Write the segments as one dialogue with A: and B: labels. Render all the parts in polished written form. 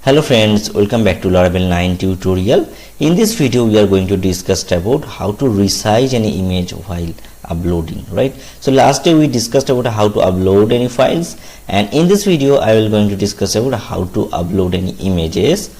A: Hello friends, welcome back to Laravel 9 tutorial. In this video we are going to discuss about how to resize any image while uploading, right? So last day we discussed about how to upload any files, and in this video I will going to discuss about how to upload any images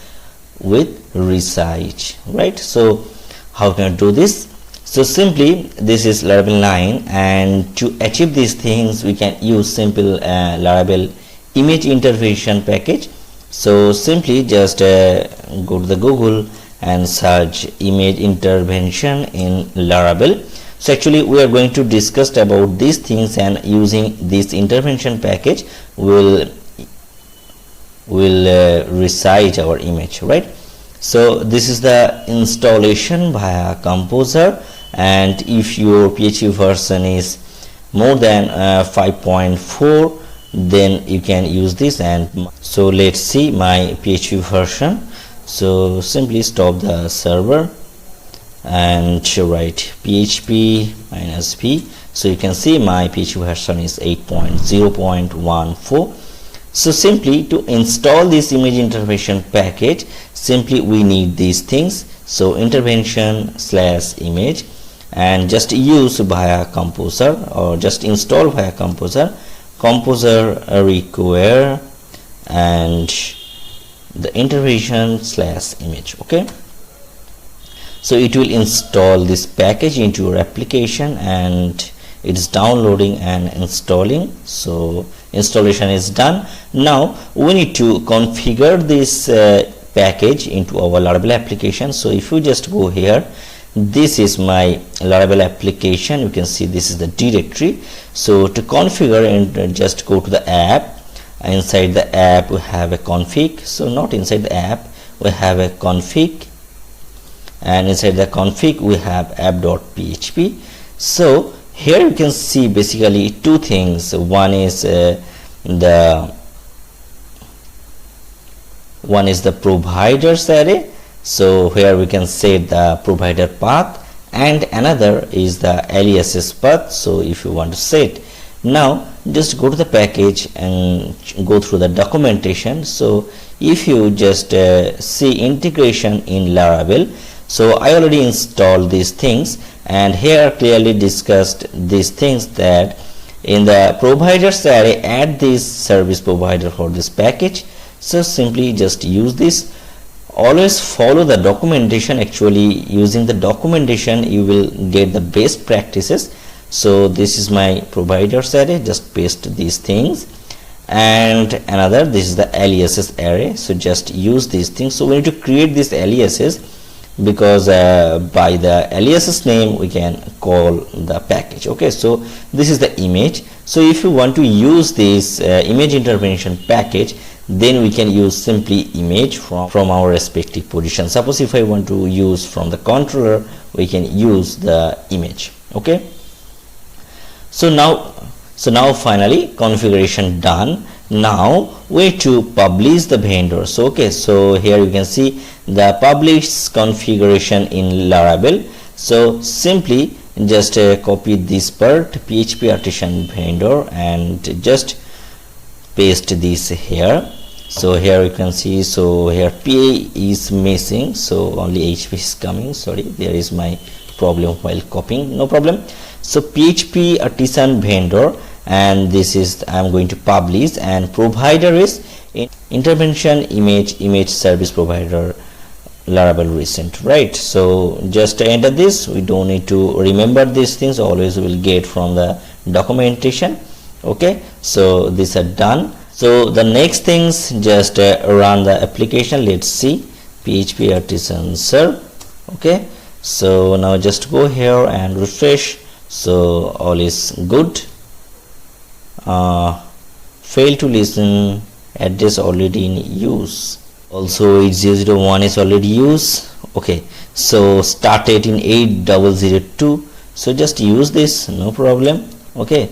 A: with resize, right? So how can I do this? So simply this is Laravel 9, and to achieve these things we can use simple Laravel image intervention package. So simply just go to the Google and search image intervention in Laravel. So actually we are going to discuss about these things, and using this intervention package will resize our image, right? So this is the installation via Composer, and if your PHP version is more than 5.4, then you can use this. And so let's see my PHP version. So simply stop the server and write php -p. So you can see my PHP version is 8.0.14. so simply to install this image intervention package, simply we need these things. So intervention/image, and just use via Composer, or just install via Composer require and the intervention/image. okay, so it will install this package into your application, and it's downloading and installing. So installation is done. Now we need to configure this package into our Laravel application. So if you just go here, this is my Laravel application. You can see this is the directory. So to configure, and just go to the app. Inside the app we have a config. So not inside the app, we have a config, and inside the config we have app.php. So here you can see basically two things. One is the providers array. So here we can set the provider path, and another is the aliases path. So if you want to set, now just go to the package and go through the documentation. So if you just see integration in Laravel, so I already installed these things, and here clearly discussed these things, that in the providers array add this service provider for this package. So simply just use this. Always follow the documentation. Actually using the documentation you will get the best practices. So this is my providers array, just paste these things, and another, this is the aliases array. So just use these things. So we need to create these aliases, because by the aliases name we can call the package. Okay, so this is the image. So if you want to use this image intervention package, then we can use simply image from our respective position. Suppose if I want to use from the controller, we can use the image. Okay, so now finally configuration done. Now way to publish the vendor. So okay, so here you can see the publish configuration in Laravel. So simply just copy this part, PHP artisan vendor, and just paste this here. So here you can see, so here PA is missing, so only HP is coming. Sorry, there is my problem while copying, no problem. So PHP artisan vendor, and this is I'm going to publish, and provider is intervention image service provider Laravel recent, right? So just enter this. We don't need to remember these things, always will get from the documentation. Okay, so these are done. So the next things, just run the application. Let's see, PHP artisan serve. Okay, so now just go here and refresh. So all is good. Fail to listen, address already in use. Also 8001 is already used. Okay, so started in 8002. So just use this, no problem. Okay,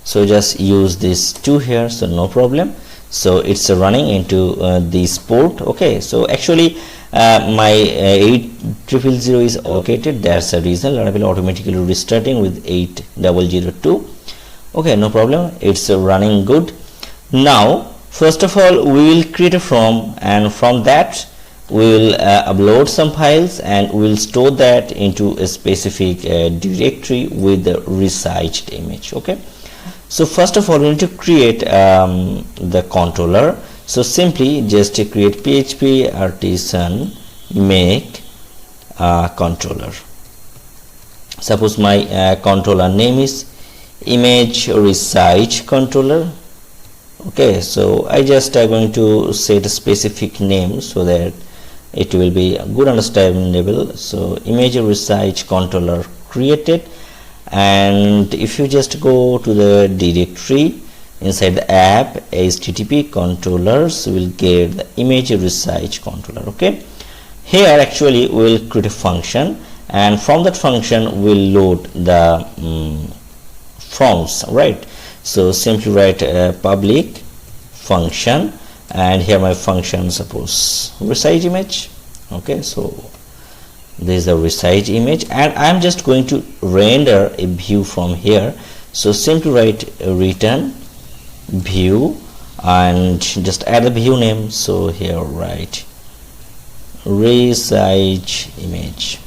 A: so just use this 2 here, so no problem. So it's running into this port. Okay, so actually my 8000 is located. That's the reason Laravel automatically restarting with 8002. Okay, no problem, it's running good. Now first of all we will create a form, and from that we will upload some files and we will store that into a specific directory with the resized image. Okay, so first of all we need to create the controller. So simply just create php artisan make controller. Suppose my controller name is image resize controller. Okay, so I just going to set a specific name so that it will be good understandable. So image resize controller created, and if you just go to the directory inside the app http controllers, will get the image resize controller. Okay, here actually we will create a function, and from that function we'll load the forms, right? So simply write a public function, and here my function, suppose resize image. Okay, so this is the resize image, and I'm just going to render a view from here. So simply write return view and just add the view name. So here write resize image.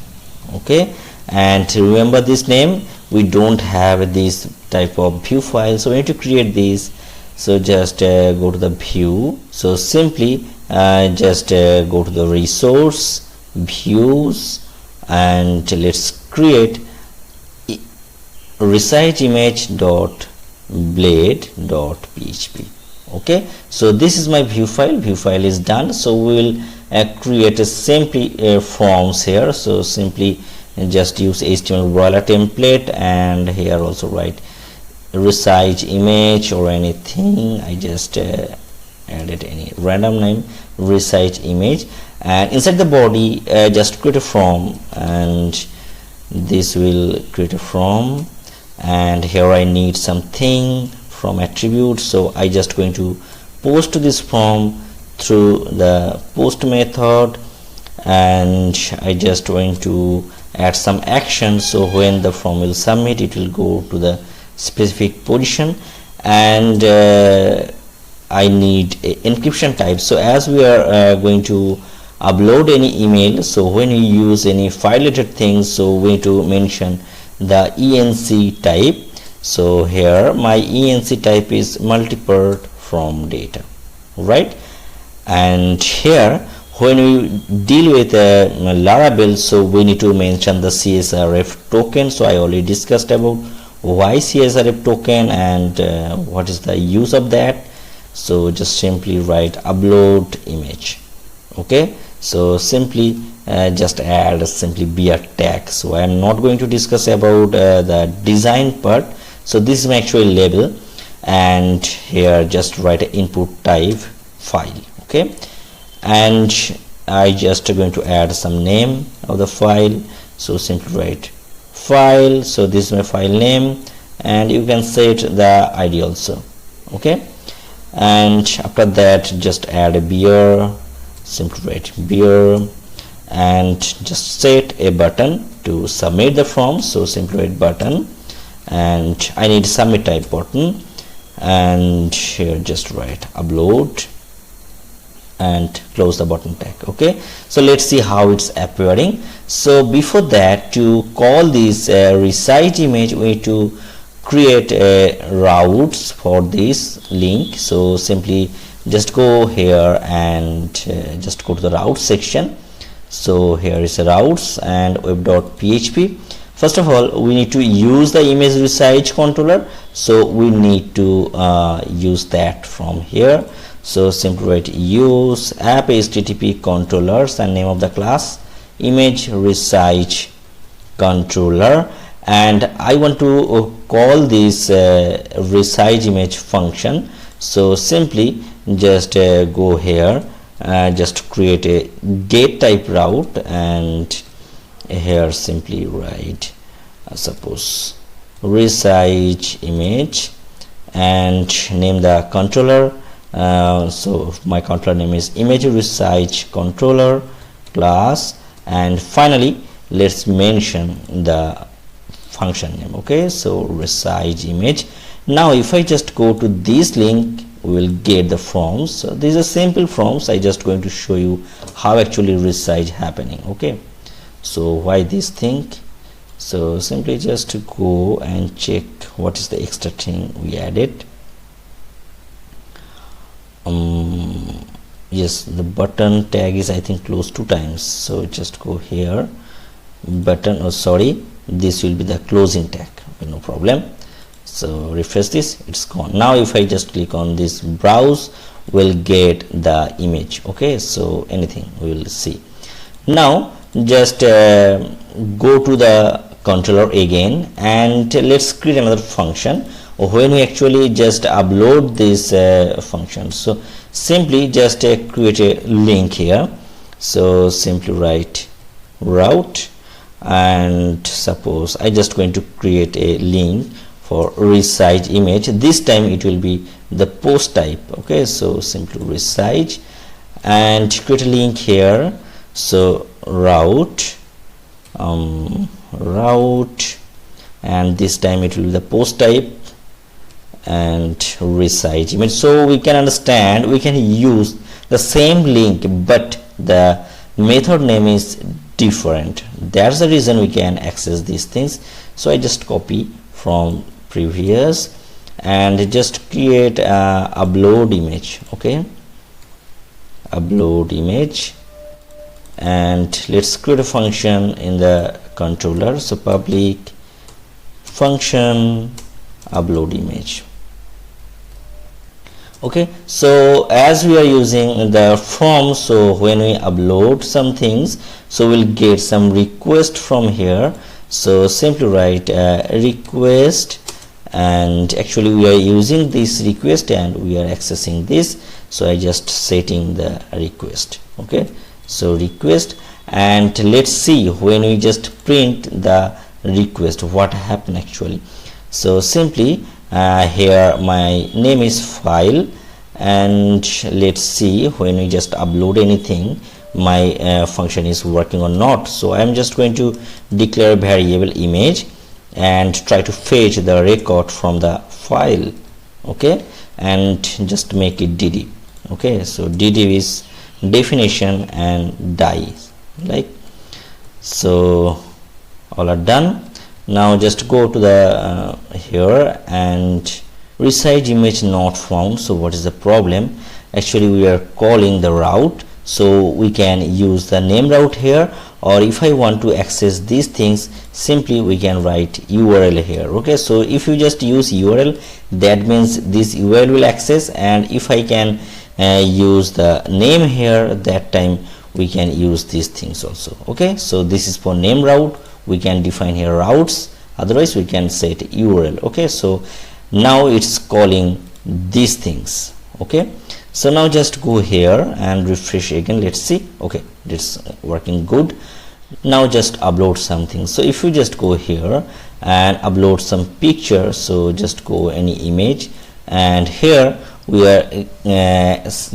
A: Okay, and remember this name, we don't have this type of view file, so we need to create this. So just go to the view. So simply just go to the resource views, and let's create resize image dot blade dot php. Okay, so this is my view file. View file is done. So we will create a simply forms here. So simply just use HTML broiler template, and here also write resize image or anything. I just added any random name, resize image, and inside the body just create a form, and this will create a form, and here I need something from attribute. So I just going to post this form through the post method, and I just going to add some action. So when the form will submit, it will go to the specific position, and I need a encryption type. So as we are going to upload any email, so when you use any file related things, so we need to mention the enc type. So here my enc type is multipart from data, right? And here when we deal with Laravel, so we need to mention the CSRF token. So I already discussed about why CSRF token and what is the use of that. So just simply write upload image. Okay, so simply just add simply beer tag. So I am not going to discuss about the design part. So this is my actual label, and here just write an input type file. Okay, and I just going to add some name of the file. So simply write file. So this is my file name, and you can set the ID also. Okay, and after that just add a beer. Simply write beer, and just set a button to submit the form. So simply write button, and I need submit type button, and here just write upload and close the button tag. Okay, so let's see how it's appearing. So before that, to call this resize image, we need to create routes for this link. So simply just go here and just go to the route section. So here is a routes and web.php. First of all, we need to use the image resize controller, so we need to use that from here. So simply write use app http controllers and name of the class image resize controller, and I want to call this resize image function. So simply just go here, just create a get type route, and here simply write suppose resize image and name the controller. So my controller name is image resize controller class, and finally let's mention the function name. Okay, so resize image, Now if I just go to this link, we will get the forms. So these are simple forms. I just going to show you how actually resize happening. Okay, so why this thing? So simply just go and check what is the extra thing we added. Yes, the button tag is I think closed 2 times, so just go here, button, oh sorry, this will be the closing tag. Okay, no problem. So refresh this, it's gone. Now if I just click on this browse, we'll get the image. Okay, so anything we will see. Now just go to the controller again and let's create another function when we actually just upload this function. So simply just create a link here. So simply write route, and suppose I just going to create a link for resize image. This time it will be the post type. Okay, so simply resize and create a link here. So route, route, and this time it will be the post type and resize image. So we can understand, we can use the same link but the method name is different. That's the reason we can access these things. So I just copy from previous and just create a upload image. Okay, upload image, and let's create a function in the controller. So public function upload image. Okay, so as we are using the form, so when we upload some things, so we'll get some request from here. So simply write request, and actually we are using this request and we are accessing this. So I just setting the request. Okay, so request, and let's see when we just print the request what happened actually. So simply here my name is file, and let's see when we just upload anything my function is working or not. So I'm just going to declare a variable image and try to fetch the record from the file. Okay, and just make it dd. Okay, so dd is definition and die, like so. All are done. Now just go to the here and resize image not found. So what is the problem? Actually we are calling the route, so we can use the name route here, or if I want to access these things, simply we can write URL here. Okay, so if you just use URL, that means this URL will access, and if I can use the name here, that time we can use these things also. Okay, so this is for name route. We can define here routes, otherwise we can set URL. Okay, so now it's calling these things. Okay, so now just go here and refresh again. Let's see. Okay, it's working good. Now just upload something. So if you just go here and upload some picture, so just go any image, and here we are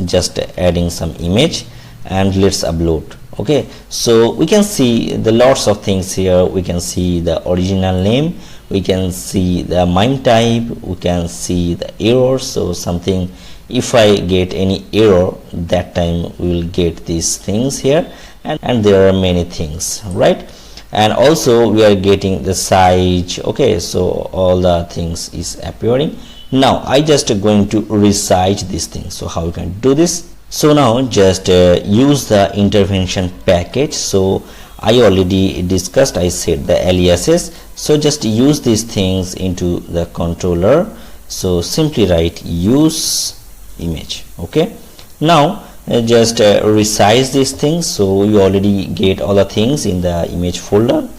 A: just adding some image, and let's upload. Okay, so we can see the lots of things here. We can see the original name, we can see the MIME type, we can see the error. So something, if I get any error, that time we will get these things here, and there are many things, right? And also we are getting the size. Okay, so all the things is appearing. Now I just going to resize these things. So how you can do this? So now just use the intervention package. So I already discussed, I said the aliases. So just use these things into the controller. So simply write use image. Okay, now just resize these things. So you already get all the things in the image folder,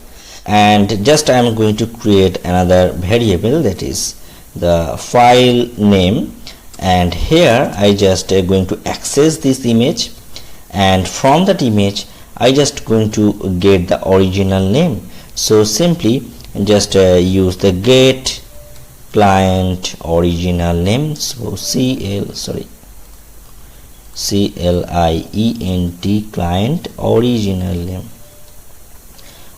A: and just I am going to create another variable, that is the file name, and here I just going to access this image, and from that image I just going to get the original name. So simply just use the get client original name. So client client original name,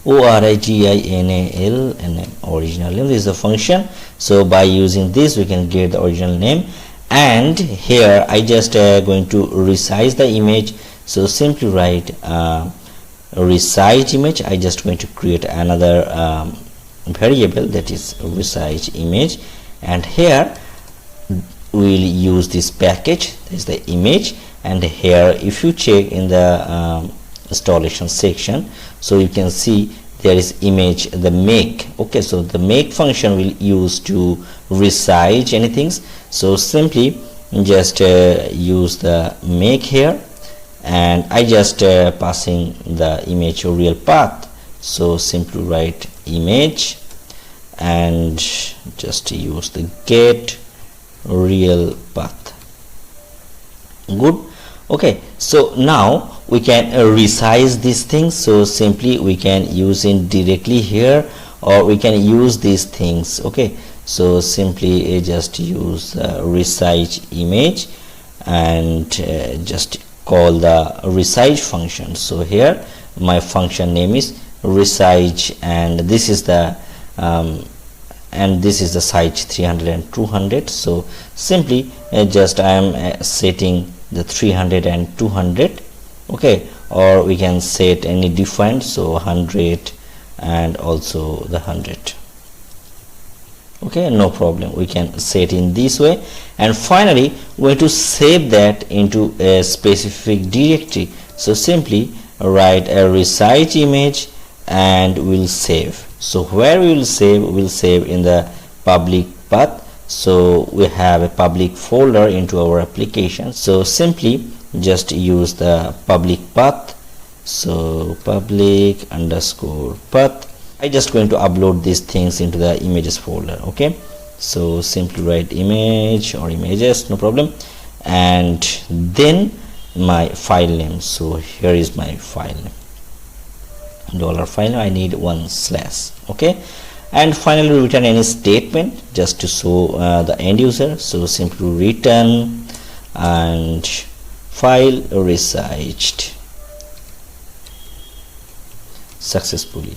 A: original name, original name. This is the function. So by using this we can get the original name. And here I just going to resize the image. So simply write resize image. I just going to create another variable, that is resize image, and here we'll use this package, is the image. And here if you check in the installation section, so you can see there is image, the make. Okay, so the make function will use to resize anything. So simply just use the make here, and I just passing the image real path. So simply write image and just use the get real path. Good. Okay, so now we can resize these things. So simply we can use it directly here, or we can use these things. Okay, so simply just use resize image and just call the resize function. So here my function name is resize, and this is the size 300 and 200. So simply just I am setting the 300 and 200. Okay, or we can set any different, so 100 and also the 100. Okay, no problem, we can set in this way. And finally we have to save that into a specific directory. So simply write a resize image and we'll save. So where we will save, we'll save in the public path. So we have a public folder into our application. So simply just use the public path. So public underscore path. I just going to upload these things into the images folder. Okay, so simply write image or images, no problem, and then my file name. So here is my file name, $file. I need 1/. Okay, and finally return any statement just to show the end user. So simply return and file resized successfully.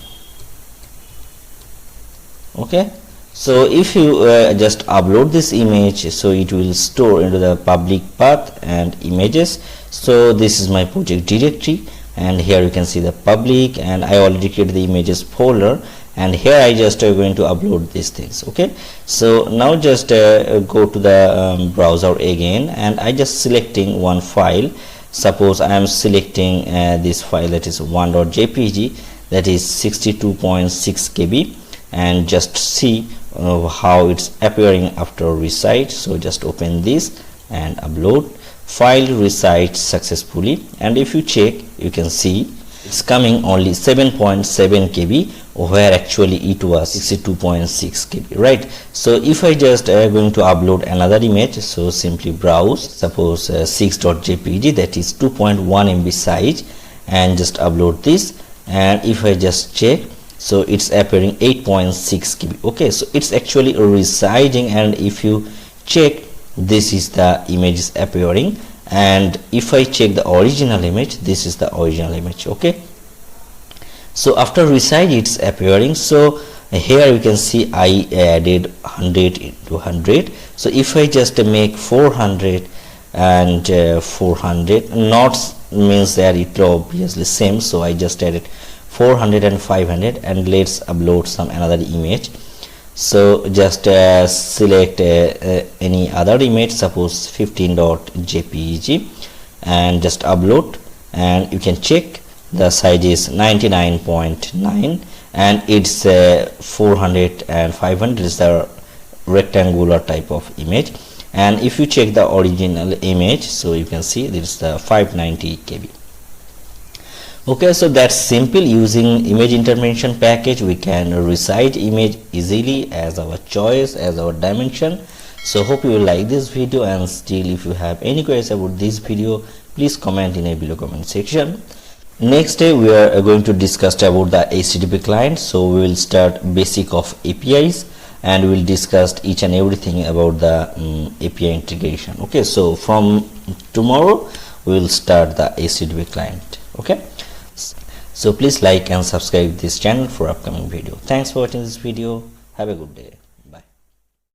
A: Okay, so if you just upload this image, so it will store into the public path and images. So this is my project directory, and here you can see the public, and I already created the images folder, and here I just going to upload these things. Okay, so now just go to the browser again, and I just selecting one file. Suppose I am selecting this file, that is 1.jpg, that is 62.6 KB, and just see how it's appearing after resize. So just open this and upload. File resized successfully, and if you check, you can see it's coming only 7.7 KB, where actually it was 62.6 KB, right? So if I just going to upload another image, so simply browse, suppose 6.jpg, that is 2.1 MB size, and just upload this. And if I just check, so it's appearing 8.6 KB. Okay, so it's actually resizing, and if you check, this is the image is appearing, and if I check the original image, this is the original image. Okay, so after resize it's appearing. So here you can see I added 100 into 100. So if I just make 400 and 400, not means that it will obviously same, so I just added 400 and 500, and let's upload some another image. So just select any other image, suppose 15.jpg, and just upload, and you can check the size is 99.9, and it's 400 and 500 is the rectangular type of image. And if you check the original image, so you can see this is the 590 KB. Okay, so that's simple. Using image intervention package, we can resize image easily as our choice, as our dimension. So hope you will like this video, and still if you have any queries about this video, please comment in a below comment section. Next day we are going to discuss about the HTTP client. So we will start basic of APIs, and we will discuss each and everything about the API integration. Okay, so from tomorrow we will start the HTTP client. Okay, so please like and subscribe this channel for upcoming video. Thanks for watching this video. Have a good day.